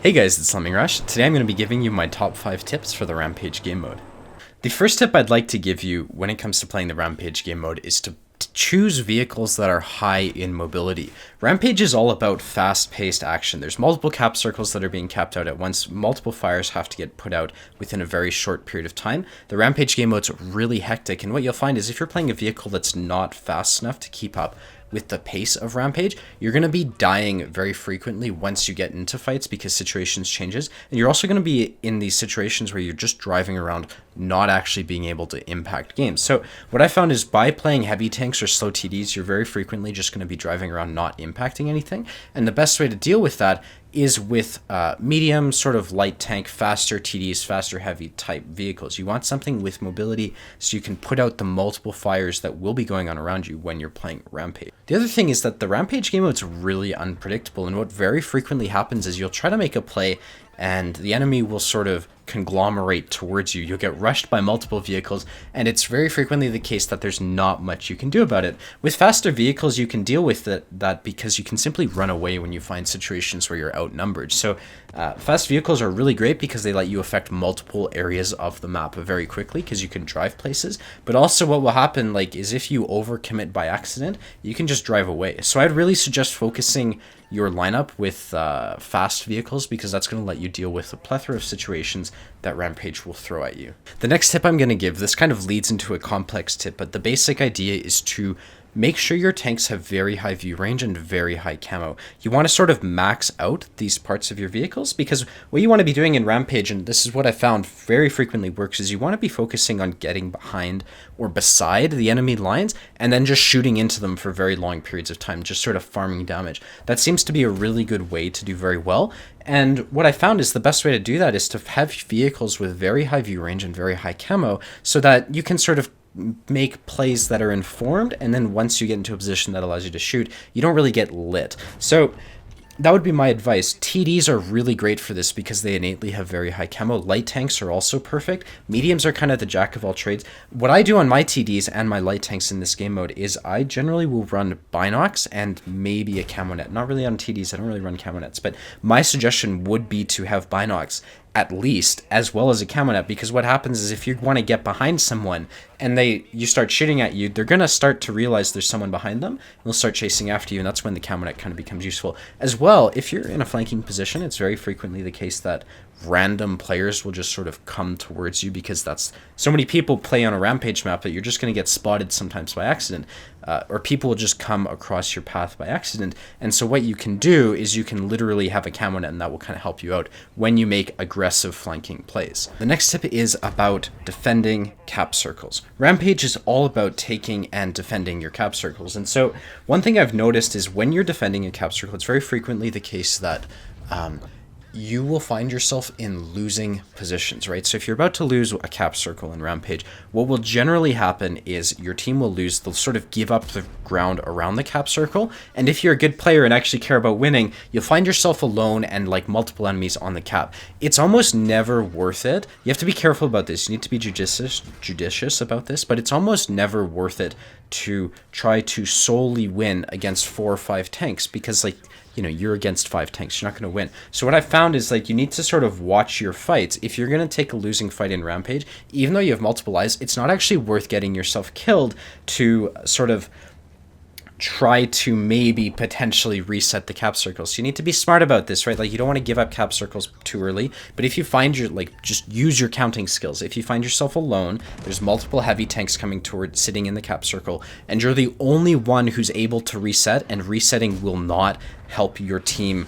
Hey guys, it's Slumming Rush. Today I'm going to be giving you my top 5 tips for the Rampage game mode. The first tip I'd like to give you when it comes to playing the Rampage game mode is to choose vehicles that are high in mobility. Rampage is all about fast-paced action. There's multiple cap circles that are being capped out at once. Multiple fires have to get put out within a very short period of time. The Rampage game mode's really hectic, and what you'll find is if you're playing a vehicle that's not fast enough to keep up with the pace of Rampage, you're going to be dying very frequently once you get into fights because situations changes, and you're also going to be in these situations where you're just driving around not actually being able to impact games. So what I found is by playing heavy tanks or slow TDs, you're very frequently just going to be driving around not impacting anything, and the best way to deal with that is with medium, sort of light tank, faster TDs, faster heavy type vehicles. You want something with mobility so you can put out the multiple fires that will be going on around you when you're playing Rampage. The other thing is that the Rampage game mode's really unpredictable, and what very frequently happens is you'll try to make a play and the enemy will sort of conglomerate towards you. You'll get rushed by multiple vehicles, and it's very frequently the case that there's not much you can do about it. With faster vehicles, you can deal with that because you can simply run away when you find situations where you're outnumbered. So fast vehicles are really great because they let you affect multiple areas of the map very quickly because you can drive places. But also what will happen is if you overcommit by accident, you can just drive away. So I'd really suggest focusing your lineup with fast vehicles because that's going to let you deal with a plethora of situations that Rampage will throw at you. The next tip I'm going to give, this kind of leads into a complex tip, but the basic idea is to make sure your tanks have very high view range and very high camo. You want to sort of max out these parts of your vehicles because what you want to be doing in Rampage, and this is what I found very frequently works, is you want to be focusing on getting behind or beside the enemy lines and then just shooting into them for very long periods of time, just sort of farming damage. That seems to be a really good way to do very well. And what I found is the best way to do that is to have vehicles with very high view range and very high camo so that you can sort of make plays that are informed, and then once you get into a position that allows you to shoot, you don't really get lit. So that would be my advice. TDs are really great for this because they innately have very high camo. Light tanks are also perfect. Mediums are kind of the jack of all trades. What I do on my TDs and my light tanks in this game mode is I generally will run binocs and maybe a camo net. Not really on TDs, I don't really run camo nets, but my suggestion would be to have binocs at least, as well as a camo net, because what happens is if you want to get behind someone and you start shooting at you, they're going to start to realize there's someone behind them, and they'll start chasing after you, and that's when the camo net kind of becomes useful. As well, if you're in a flanking position, it's very frequently the case that random players will just sort of come towards you because that's so many people play on a Rampage map that you're just going to get spotted sometimes by accident, or people will just come across your path by accident. And so what you can do is you can literally have a camo net, and that will kind of help you out when you make aggressive flanking plays. The next tip is about defending cap circles. Rampage is all about taking and defending your cap circles, and so one thing I've noticed is when you're defending a cap circle, it's very frequently the case that you will find yourself in losing positions, right? So if you're about to lose a cap circle in Rampage, what will generally happen is your team will lose. They'll sort of give up the ground around the cap circle. And if you're a good player and actually care about winning, you'll find yourself alone and multiple enemies on the cap. It's almost never worth it. You have to be careful about this. You need to be judicious about this, but it's almost never worth it to try to solely win against 4 or 5 tanks because you're against 5 tanks, you're not going to win. So what I found is you need to sort of watch your fights. If you're going to take a losing fight in Rampage, even though you have multiple lives, it's not actually worth getting yourself killed to sort of try to maybe potentially reset the cap circles. So you need to be smart about this, right? You don't want to give up cap circles too early, but if you find just use your counting skills. If you find yourself alone, there's multiple heavy tanks coming towards sitting in the cap circle, and you're the only one who's able to reset, and resetting will not help your team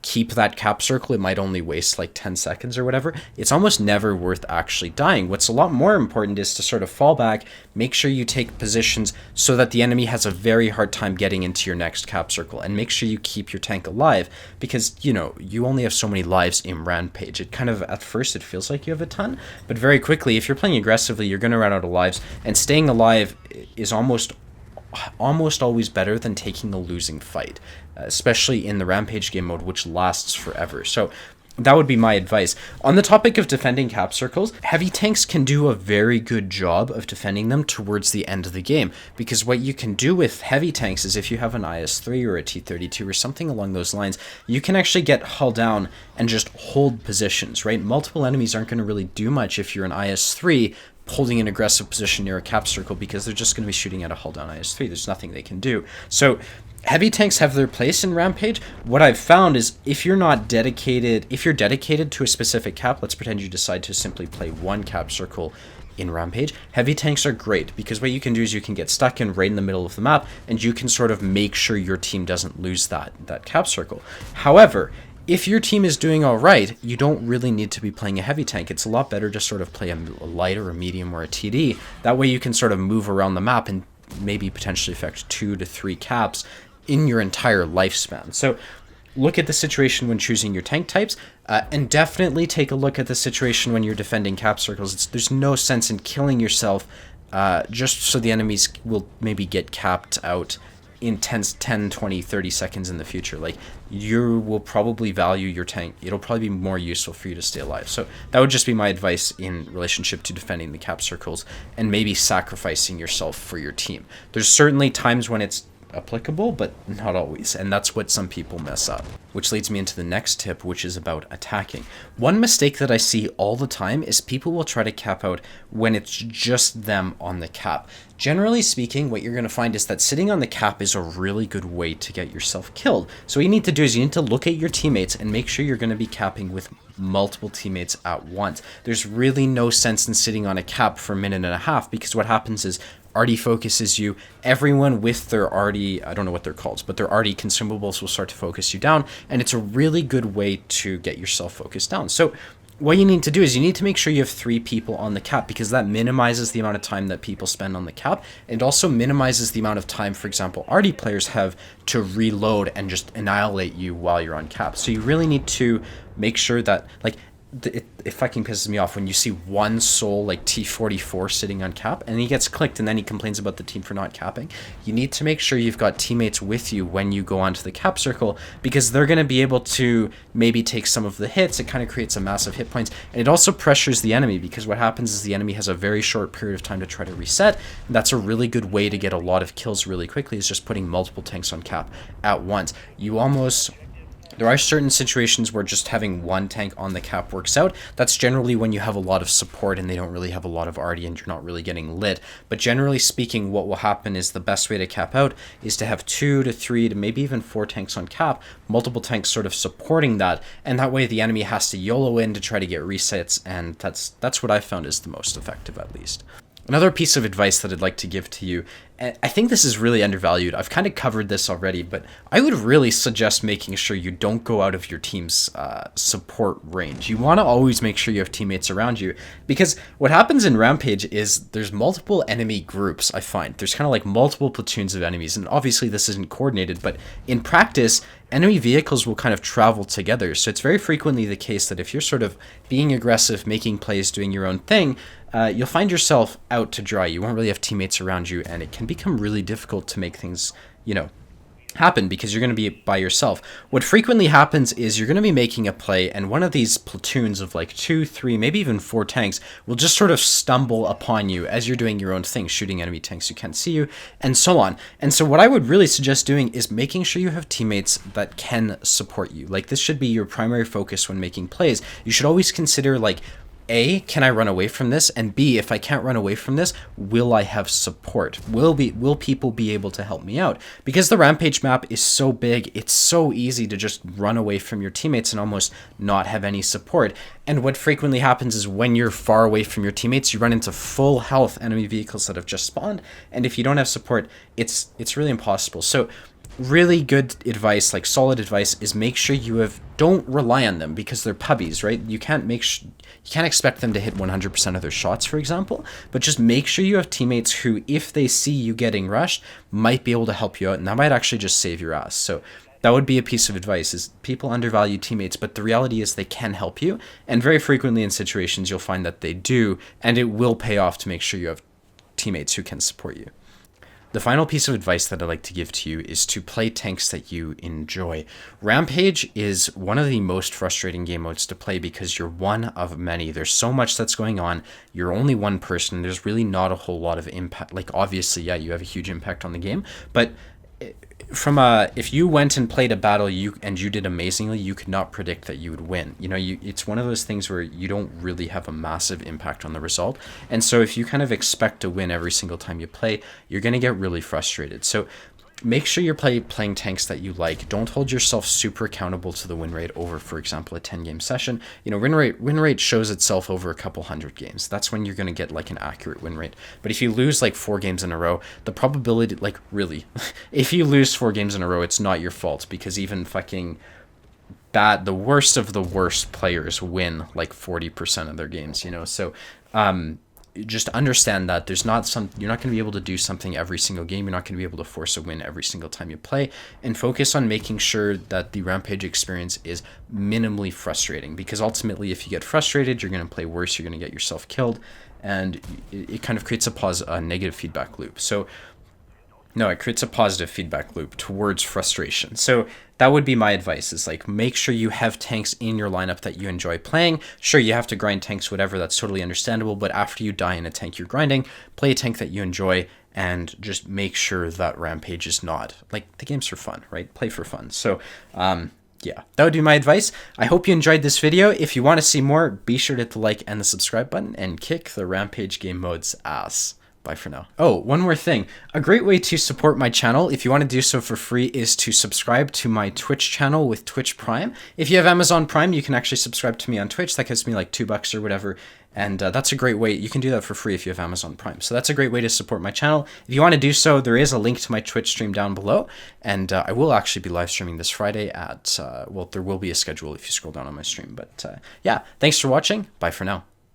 keep that cap circle. It might only waste 10 seconds or whatever. It's almost never worth actually dying. What's a lot more important is to sort of fall back, make sure you take positions so that the enemy has a very hard time getting into your next cap circle, and make sure you keep your tank alive because, you only have so many lives in Rampage. It kind of, at first, it feels like you have a ton, but very quickly, if you're playing aggressively, you're going to run out of lives, and staying alive is almost always better than taking a losing fight, especially in the Rampage game mode, which lasts forever. So that would be my advice. On the topic of defending cap circles, heavy tanks can do a very good job of defending them towards the end of the game, because what you can do with heavy tanks is if you have an IS-3 or a T-32 or something along those lines, you can actually get hull down and just hold positions, right? Multiple enemies aren't going to really do much if you're an IS-3 holding an aggressive position near a cap circle, because they're just going to be shooting at a hull down IS-3. There's nothing they can do. So heavy tanks have their place in Rampage. What I've found is if you're dedicated to a specific cap, let's pretend you decide to simply play one cap circle in Rampage, heavy tanks are great, because what you can do is you can get stuck in right in the middle of the map, and you can sort of make sure your team doesn't lose that cap circle. However, if your team is doing all right, you don't really need to be playing a heavy tank. It's a lot better to sort of play a light or a medium or a TD. That way you can sort of move around the map and maybe potentially affect 2 to 3 caps in your entire lifespan. So look at the situation when choosing your tank types, and definitely take a look at the situation when you're defending cap circles. There's no sense in killing yourself just so the enemies will maybe get capped out in 10, 20, 30 seconds in the future. Like, you will probably value your tank. It'll probably be more useful for you to stay alive. So that would just be my advice in relationship to defending the cap circles and maybe sacrificing yourself for your team. There's certainly times when it's applicable, but not always, and that's what some people mess up. Which leads me into the next tip, which is about attacking. One mistake that I see all the time is people will try to cap out when it's just them on the cap. Generally speaking, what you're going to find is that sitting on the cap is a really good way to get yourself killed. So what you need to do is you need to look at your teammates and make sure you're going to be capping with multiple teammates at once. There's really no sense in sitting on a cap for a minute and a half, because what happens is arty focuses you. Everyone with their arty, I don't know what they're called, but their arty consumables will start to focus you down, and it's a really good way to get yourself focused down. So what you need to do is you need to make sure you have 3 people on the cap, because that minimizes the amount of time that people spend on the cap, and also minimizes the amount of time, for example, arty players have to reload and just annihilate you while you're on cap. So you really need to make sure that, like, it fucking pisses me off when you see one soul like T44 sitting on cap and he gets clicked and then he complains about the team for not capping. You need to make sure you've got teammates with you when you go onto the cap circle, because they're going to be able to maybe take some of the hits. It kind of creates a massive hit points, and it also pressures the enemy, because what happens is the enemy has a very short period of time to try to reset. And that's a really good way to get a lot of kills really quickly, is just putting multiple tanks on cap at once. There are certain situations where just having one tank on the cap works out. That's generally when you have a lot of support and they don't really have a lot of arty and you're not really getting lit. But generally speaking, what will happen is the best way to cap out is to have 2 to 3 to maybe even 4 tanks on cap, multiple tanks sort of supporting that, and that way the enemy has to YOLO in to try to get resets, and that's what I found is the most effective, at least. Another piece of advice that I'd like to give to you, and I think this is really undervalued. I've kind of covered this already, but I would really suggest making sure you don't go out of your team's support range. You want to always make sure you have teammates around you, because what happens in Rampage is there's multiple enemy groups, I find. There's kind of like multiple platoons of enemies, and obviously this isn't coordinated, but in practice, enemy vehicles will kind of travel together. So it's very frequently the case that if you're sort of being aggressive, making plays, doing your own thing, you'll find yourself out to dry. You won't really have teammates around you, and it can become really difficult to make things, happen, because you're going to be by yourself. What frequently happens is you're going to be making a play, and one of these platoons of like 2, 3, maybe even 4 tanks will just sort of stumble upon you as you're doing your own thing, shooting enemy tanks who can't see you, and so on. And so what I would really suggest doing is making sure you have teammates that can support you. Like, this should be your primary focus when making plays. You should always consider, like, A, can I run away from this? And B, if I can't run away from this, will I have support? Will people be able to help me out? Because the Rampage map is so big, it's so easy to just run away from your teammates and almost not have any support. And what frequently happens is when you're far away from your teammates, you run into full health enemy vehicles that have just spawned. And if you don't have support, it's really impossible. So really good advice, like solid advice, is make sure don't rely on them, because they're puppies, right? You can't expect them to hit 100% of their shots, for example, but just make sure you have teammates who, if they see you getting rushed, might be able to help you out, and that might actually just save your ass. So that would be a piece of advice, is people undervalue teammates, but the reality is they can help you, and very frequently in situations you'll find that they do, and it will pay off to make sure you have teammates who can support you. The final piece of advice that I'd like to give to you is to play tanks that you enjoy. Rampage is one of the most frustrating game modes to play because you're one of many. There's so much that's going on. You're only one person. There's really not a whole lot of impact. Like, obviously, yeah, you have a huge impact on the game, but if you went and played a battle and you did amazingly, you could not predict that you would win. It's one of those things where you don't really have a massive impact on the result. And so if you kind of expect to win every single time you play, you're going to get really frustrated. So make sure you're playing tanks that you like. Don't hold yourself super accountable to the win rate over, for example, a 10-game session. Win rate shows itself over a couple hundred games. That's when you're going to get like an accurate win rate. But if you lose like 4 games in a row, the probability, like really, if you lose 4 games in a row, it's not your fault, because even fucking the worst of the worst players win like 40% of their games, So just understand that you're not going to be able to do something every single game. You're not going to be able to force a win every single time you play, and focus on making sure that the Rampage experience is minimally frustrating, because ultimately if you get frustrated, you're going to play worse. You're going to get yourself killed, and it kind of creates a negative feedback loop. So no, it creates a positive feedback loop towards frustration. So that would be my advice, is like, make sure you have tanks in your lineup that you enjoy playing. Sure, you have to grind tanks, whatever, that's totally understandable. But after you die in a tank you're grinding, play a tank that you enjoy, and just make sure that Rampage is not, like, the game's for fun, right? Play for fun. So, yeah, that would be my advice. I hope you enjoyed this video. If you want to see more, be sure to hit the like and the subscribe button and kick the Rampage game mode's ass. Bye for now. Oh, one more thing. A great way to support my channel, if you want to do so for free, is to subscribe to my Twitch channel with Twitch Prime. If you have Amazon Prime, you can actually subscribe to me on Twitch. That gives me like $2 or whatever. And that's a great way. You can do that for free if you have Amazon Prime. So that's a great way to support my channel. If you want to do so, there is a link to my Twitch stream down below. And I will actually be live streaming this Friday at, well, there will be a schedule if you scroll down on my stream. But yeah, thanks for watching. Bye for now.